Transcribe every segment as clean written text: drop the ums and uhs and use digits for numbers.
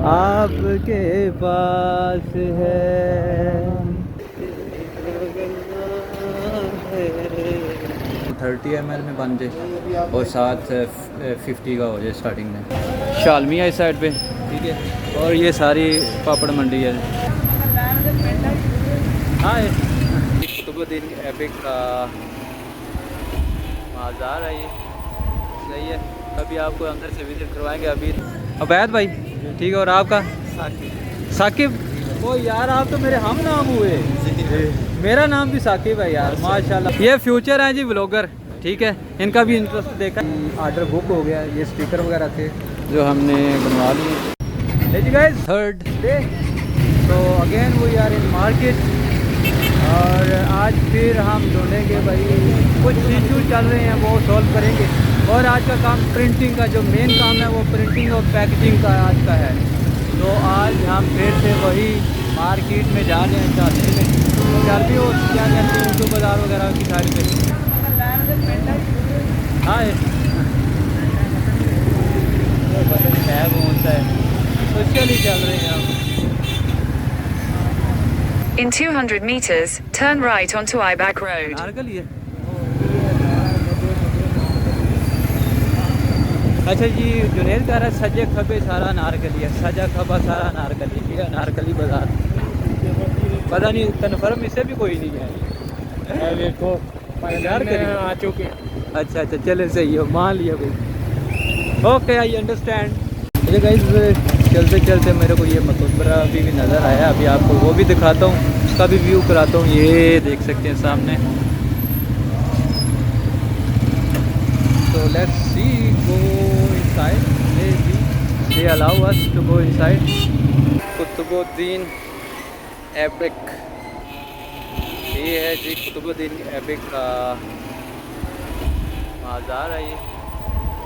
आपके पास है। 30 ml में बन जाए और साथ 50 का हो जाए स्टार्टिंग में। शालमिया इस साइड पे, ठीक है। और ये सारी पापड़ मंडी है। हाँ, कुतुबुद्दीन ऐबिक का बाज़ार है ये, सही है। अभी आपको अंदर से विजिट करवाएंगे। अभी अबैद भाई, ठीक है। और आपका? साकिब। ओ यार, आप तो मेरे हम नाम हुए। मेरा नाम भी साकिब है यार, माशाल्लाह। ये फ्यूचर है जी व्लॉगर, ठीक है। इनका भी इंटरेस्ट देखा। ऑर्डर बुक हो गया। ये स्टिकर वगैरह थे जो हमने बनवा लिए। ले जी गाइस, थर्ड डे, तो again we are in market. और आज फिर हम ढूंढेंगे भाई, कुछ इशू चल रहे हैं वो सॉल्व करेंगे। और आज का काम प्रिंटिंग का, जो मेन काम है वो प्रिंटिंग और पैकेजिंग का आज का है। तो आज हम फिर से वही मार्केट में जा रहे हैं, चाहते हैं चल भी हो क्या कहते हैं तो बाज़ार वगैरह की साइड पे। हाँ, है कौन सा है, तो चल ही चल रहे हैं हम। In 200 meters, turn right onto Ibak Road. Narkali है। अच्छा जी, जुनेद कह रहा है सजे खबे सारा नारकली है, सजा खबा सारा नारकली है, नारकली बाजार। पता नहीं, कन्फर्म इससे भी कोई नहीं है। देखो आ चुके। अच्छा, चले, सही हो, मान लिया भाई। Okay, I understand. ये गाइस, चलते चलते मेरे को ये मकबरा अभी भी नज़र आया। अभी आपको वो भी दिखाता हूँ, उसका भी व्यू कराता हूँ। ये देख सकते हैं सामने। तो let's see, go inside. They allow us to go inside. Qutubuddin Aibak, ये है जी कुतुबुद्दीन ऐबिक का बाज़ार है ये,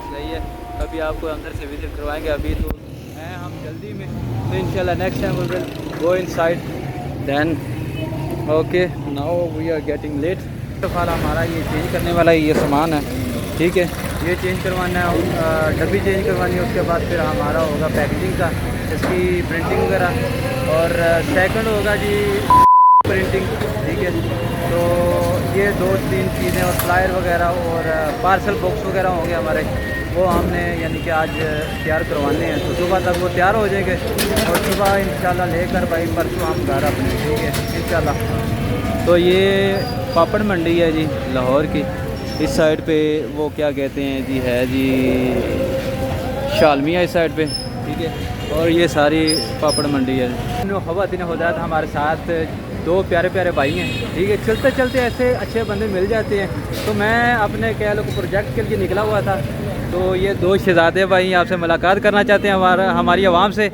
सही है। अभी आपको अंदर से विजिट करवाएंगे। अभी तो हैं हम जल्दी में, तो इंशाल्लाह next time we will go inside then. Okay, now we are getting late. तो फिलहाल हमारा ये चेंज करने वाला ये सामान है, ठीक है। ये चेंज करवाना है, डब्बी चेंज करवानी है। उसके बाद फिर हमारा होगा पैकेजिंग का, इसकी प्रिंटिंग वगैरह। और सेकंड होगा जी प्रिंटिंग, ठीक है। तो ये 2-3 चीज़ें और फ्लायर वगैरह और पार्सल बॉक्स वगैरह होंगे हमारे, वो हमने यानी कि आज तैयार करवाने हैं। तो सुबह तक वो तैयार हो जाएंगे और सुबह इंशाल्लाह लेकर भाई परसों हम घर अपने, ठीक है, इंशाल्लाह। तो ये पापड़ मंडी है जी लाहौर की। इस साइड पे वो क्या कहते हैं जी, है जी शालमिया इस साइड पे, ठीक है। और ये सारी पापड़ मंडी है। खवातीन हज़रात हमारे साथ दो प्यारे प्यारे भाई हैं, ठीक है। चलते चलते ऐसे अच्छे बंदे मिल जाते हैं। तो मैं अपने कह लो प्रोजेक्ट के लिए निकला हुआ था। तो ये दो शहजादे भाई आपसे मुलाकात करना चाहते हैं हमारी आवाम से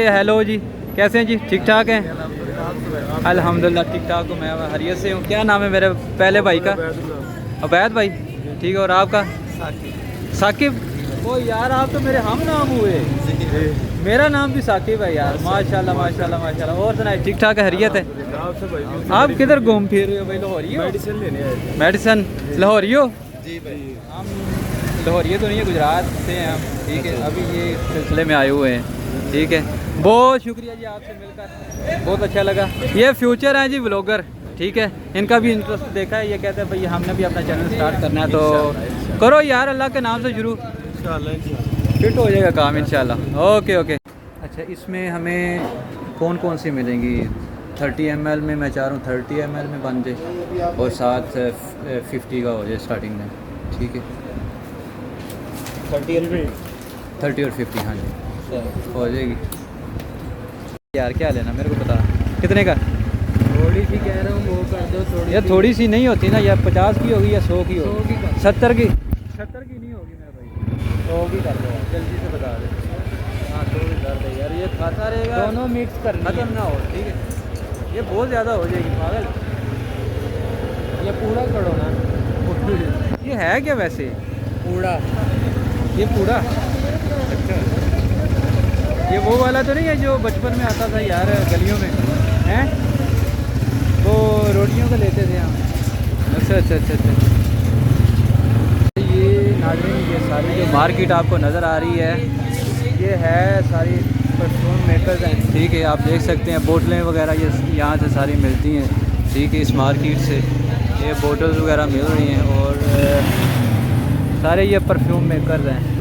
हेलो जी, कैसे हैं जी, ठीक ठाक हैं? अल्हम्दुलिल्लाह ठीक ठाक हूँ, मैं हरियत से हूँ। क्या नाम है मेरे पहले भाई का? अबैद भाई, ठीक है। और आपका? साकिब। ओ यार, आप तो मेरे हम नाम हुए। मेरा नाम भी साकिब है यार, माशाल्लाह माशाल्लाह माशाल्लाह। और सुनाए, ठीक ठाक है, हरियत है? आप किधर घूम फिर रहे हो भाई? लाहौरी हो? मेडिसिन लेने आए। मेडिसिन लाहौरी हो? जी भाई, हम लाहौरी तो नहीं है, गुजरात से हैं हम, ठीक है। अभी ये इस सिलसिले में आए हुए हैं, ठीक है। बहुत शुक्रिया जी, आपसे मिलकर बहुत अच्छा लगा। ये फ्यूचर है जी व्लॉगर, ठीक है। इनका भी इंटरेस्ट देखा है, ये कहते हैं भाई हमने भी अपना चैनल स्टार्ट करना है, तो करो यार, अल्लाह के नाम से शुरू, फिट हो जाएगा काम इंशाल्लाह। Okay okay. अच्छा, इसमें हमें कौन कौन सी मिलेंगी? 30 ml में मैं चाह रहा हूँ 30 ml में बन जाए और साथ 50 का हो जाए स्टार्टिंग में, ठीक है। 30 और 50, हाँ जी, हो जाएगी। यार क्या लेना मेरे को बता, कितने का? थोड़ी सी कह रहा हूँ, वो कर दो थोड़ी। यार थोड़ी सी नहीं होती ना यार, 50 की होगी या 100 की होगी? 70 की? 70 की नहीं होगी मेरा भाई, 100 की कर दो जल्दी से बता दे। हाँ, 100 की कर दे यार, ये खाता रहेगा, दोनों मिक्स कर खत्म ना हो, ठीक है। ये बहुत ज़्यादा हो जाएगी पागल। ये पूरा करो ना। ये है क्या वैसे? पूरा, ये पूरा? अच्छा, ये वो वाला तो नहीं है जो बचपन में आता था यार गलियों में, हैं? वो रोटियों का लेते थे हम। अच्छा अच्छा अच्छा अच्छा। ये नाज़रीन, ये सारी जो मार्केट आपको नज़र आ रही है, ये है सारी परफ्यूम मेकर्स हैं, ठीक है। आप देख सकते हैं बोतलें वगैरह ये यहाँ से सारी मिलती हैं, ठीक है। इस मार्केट से ये बोतल्स वगैरह मिल रही हैं और सारे ये परफ्यूम मेकर्स हैं।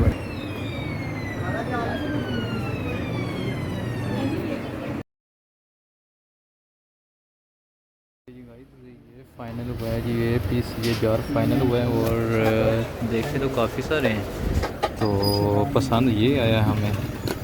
ये फाइनल हुआ है जी, ये पीस ये जार फाइनल हुआ है और देखे तो काफ़ी सारे हैं, तो पसंद ये आया हमें।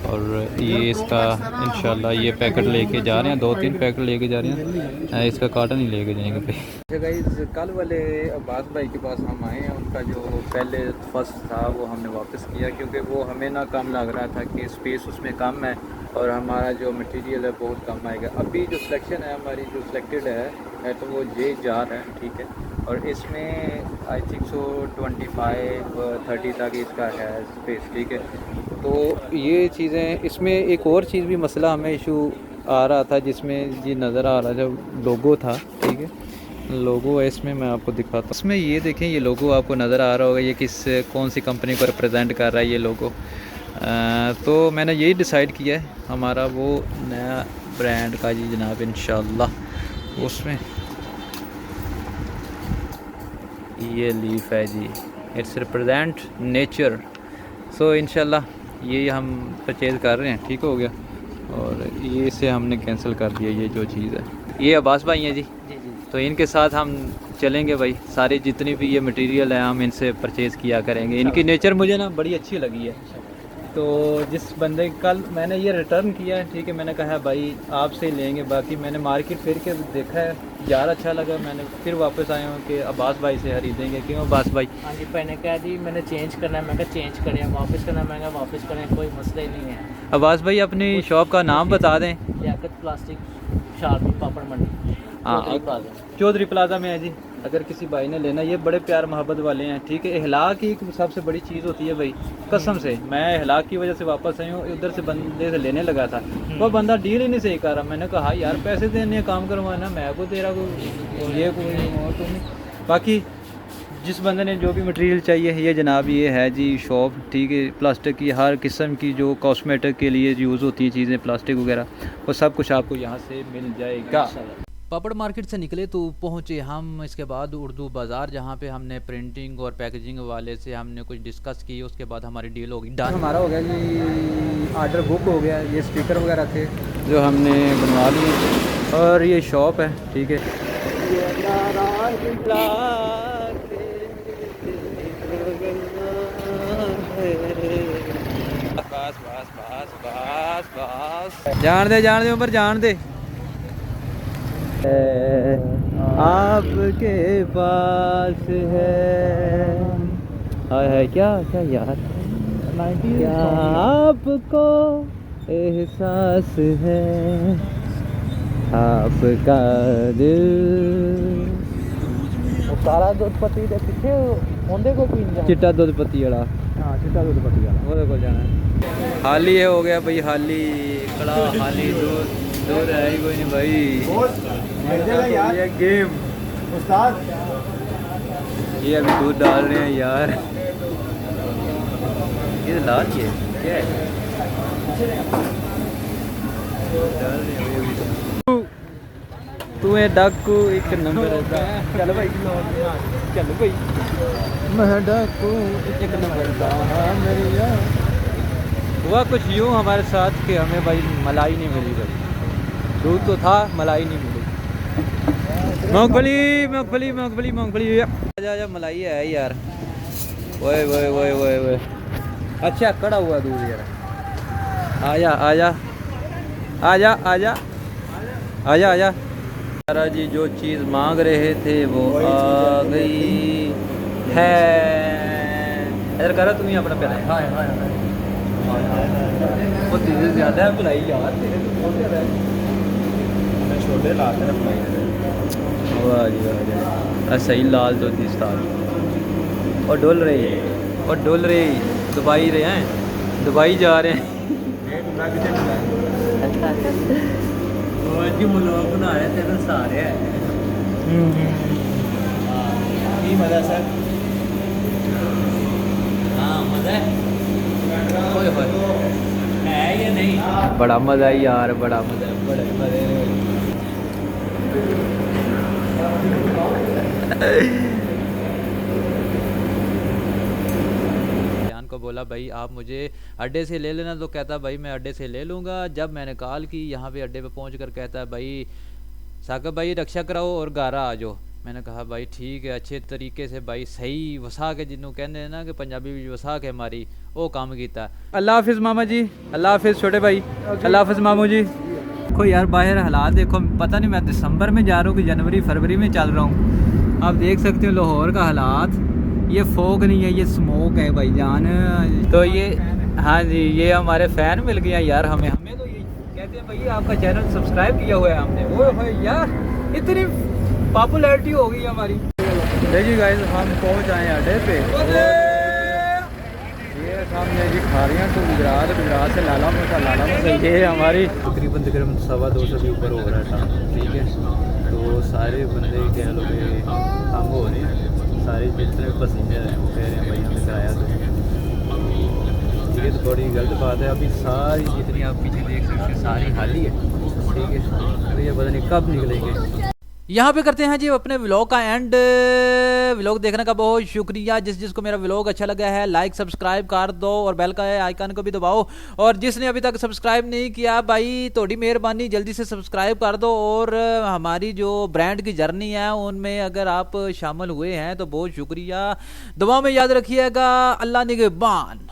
और ये इसका इंशाल्लाह ये पैकेट लेके जा रहे हैं, 2-3 पैकेट लेके जा रहे हैं, इसका कार्टन ही लेके जाएंगे भाई। अच्छा गाइस, कल वाले अब्बास भाई के पास हम आए हैं, उनका जो पहले फर्स्ट था वो हमने वापस किया क्योंकि वो हमें ना कम लग रहा था कि स्पेस उसमें कम है और हमारा जो मटेरियल है बहुत कम आएगा। अभी जो सिलेक्शन है हमारी जो सिलेक्टेड है तो वो ये जार है, ठीक है। और इसमें आई थिंक सो 25-30 तक इसका है स्पेस, ठीक है। तो ये चीज़ें इसमें एक और चीज़ भी मसला हमें इशू आ रहा था जिसमें ये नज़र आ रहा था, लोगो था, ठीक है। लोगो है इसमें, मैं आपको दिखाता हूँ। इसमें ये देखें, ये लोगो आपको नज़र आ रहा होगा, ये कौन सी कंपनी को रिप्रेजेंट कर रहा है ये लोगो। तो मैंने यही डिसाइड किया है, हमारा वो नया ब्रांड का जी जनाब इंशाल्लाह उसमें ये लीफ है जी, इट्स रिप्रेजेंट नेचर। सो इंशाल्लाह ये हम परचेज़ कर रहे हैं, ठीक हो गया। और ये इसे हमने कैंसिल कर दिया, ये जो चीज़ है। ये अब्बास भाई हैं जी, तो इनके साथ हम चलेंगे भाई, सारे जितनी भी ये मटेरियल है हम इनसे परचेज़ किया करेंगे। इनकी नेचर मुझे ना बड़ी अच्छी लगी है। तो जिस बंदे कल मैंने ये रिटर्न किया है, ठीक है, मैंने कहा भाई आपसे ही लेंगे। बाकी मैंने मार्केट फिर के देखा है, जार अच्छा लगा, मैंने फिर वापस आया हूँ कि अब्बास भाई से खरीदेंगे। क्यों अब्बास भाई? हाँ जी, मैंने कहा जी मैंने चेंज करना है, मैं कहा चेंज करें, वापस करना है, मैं कहा वापस करें, कोई मसला ही नहीं है। अब्बास भाई अपनी शॉप का नाम बता दें। लियाकत प्लास्टिक, शारमी पापड़ मंडी, हाँ, चौधरी प्लाजा में है जी। अगर किसी भाई ने लेना, ये बड़े प्यार मोहब्बत वाले हैं, ठीक है। इहलाक की सबसे बड़ी चीज़ होती है भाई, कसम से मैं इहलाक की वजह से वापस आई हूँ। उधर से बंदे से लेने लगा था, वो बंदा डील ही नहीं सही कर रहा। मैंने कहा यार पैसे देने काम करवाना, मैं को तेरा कोई ये कोई और तो नहीं। बाकी जिस बंदे ने जो भी मटेरियल चाहिए, ये जनाब ये है जी शॉप, ठीक है। प्लास्टिक की हर किस्म की जो कॉस्मेटिक के लिए यूज़ होती हैं चीज़ें, प्लास्टिक वगैरह, वो सब कुछ आपको यहाँ से मिल जाएगा। पापड़ मार्केट से निकले तो पहुँचे हम इसके बाद उर्दू बाज़ार, जहाँ पे हमने प्रिंटिंग और पैकेजिंग वाले से हमने कुछ डिस्कस की। उसके बाद हमारी डील होगी डन। हमारा हो गया जी, ऑर्डर बुक हो गया। ये स्पीकर वगैरह थे जो हमने बनवा लिए और ये शॉप है, ठीक है। बस बस बस बस बस, जान दे ऊपर जान दे। आपके पास है, हाय हाय क्या क्या यार, क्या आपको एहसास है आपका दिल। सारा दुध पत्ती दे पिछे ओंदे को पीन चिट्टा दुध पत्ती वाला, हाँ चिट्टा दुध पत्ती वाला, वो को जाना है। हाली है हो गया भाई, हाली कड़ा, हाली दूध है ही कोई नहीं भाई। ये गेम उस्ताद, ये अभी दूध डाल रहे हैं यार। ये लाल ये क्या है, डाल रहे हैं अभी। तू है डाकू एक नंबर है, चल भाई चल भाई, मैं डाकू एक नंबर का मेरी यार। हुआ कुछ यूँ हमारे साथ कि हमें भाई मलाई नहीं मिली भाई, दूध तो था मलाई नहीं मिली। मूंगफली मूंगफली मूंगफली मूंगफली, आजा मलाई है यार। ओए ओए ओए ओए ओए, अच्छा कड़ा हुआ दूध यार। आजा आजा आजा आजा आजा आजा। सारा जी जो चीज़ मांग रहे थे वो आ गई है। इधर करो तुम ही अपना पहला। वो चीज़ें ज़्यादा है मलाई यार, छोटे लाल वाह जी वाह, सही लाल दो तीन और डोल रही दुबई रहे हैं, दुबई जा रहे हैं। जी मुलोग बना रहे थे सारे मज़ा सर, हाँ मज़ा है। है या नहीं? बड़ा मज़ा है यार, बड़ा मज़ा है, बड़े मज़े। जान को बोला भाई आप मुझे अड्डे से ले लेना, तो कहता भाई मैं अड्डे से ले लूँगा। जब मैंने कॉल की यहाँ पे अड्डे पे पहुँच कर कहता है भाई साकिब भाई रक्षा कराओ और गारा आ जाओ। मैंने कहा भाई ठीक है, अच्छे तरीके से भाई सही वसा के जिन्हों कहते हैं ना कि पंजाबी भी वसा के हमारी वो काम किया। अल्लाह हाफिज़ मामा जी, अल्लाह हाफिज़ छोटे भाई, अल्लाह हाफिज़ मामू जी। देखो यार बाहर हालात देखो, पता नहीं मैं दिसंबर में जा रहा हूँ कि जनवरी फरवरी में चल रहा हूँ। आप देख सकते हो लाहौर का हालात, ये फोग नहीं है ये स्मोक है भाईजान। तो ये हाँ जी ये हमारे फ़ैन मिल गए हैं यार, हमें तो ये कहते हैं भाई आपका चैनल सब्सक्राइब किया हुआ है हमने। वो भाई यार इतनी पॉपुलैरिटी हो गई हमारी। देखिए गाइस हम पहुंच आए अड्डे पे, ये सामने जी खा रही हैं तो गुजरात से लाला मोसा ये हमारी तकरीबन 225 से ऊपर हो रहा था। ठीक है तो सारे बंदे कह लो कि तंग हो रहे हैं, सारे जितने पसीने हैं वो कह रहे हैं भाई हमें कराया तो। ये तो बड़ी गलत बात है। अभी सारी जितनी आप पीछे देख सकते हैं सारी खाली है। ठीक है तो ये पता नहीं कब निकलेंगे। यहाँ पे करते हैं जी अपने व्लॉग का एंड। व्लॉग देखने का बहुत शुक्रिया। जिसको मेरा व्लॉग अच्छा लगा है लाइक सब्सक्राइब कर दो और बेल का आइकन को भी दबाओ। और जिसने अभी तक सब्सक्राइब नहीं किया भाई थोड़ी मेहरबानी जल्दी से सब्सक्राइब कर दो। और हमारी जो ब्रांड की जर्नी है उनमें अगर आप शामिल हुए हैं तो बहुत शुक्रिया। दुआ में याद रखिएगा। अल्लाह निगहबान।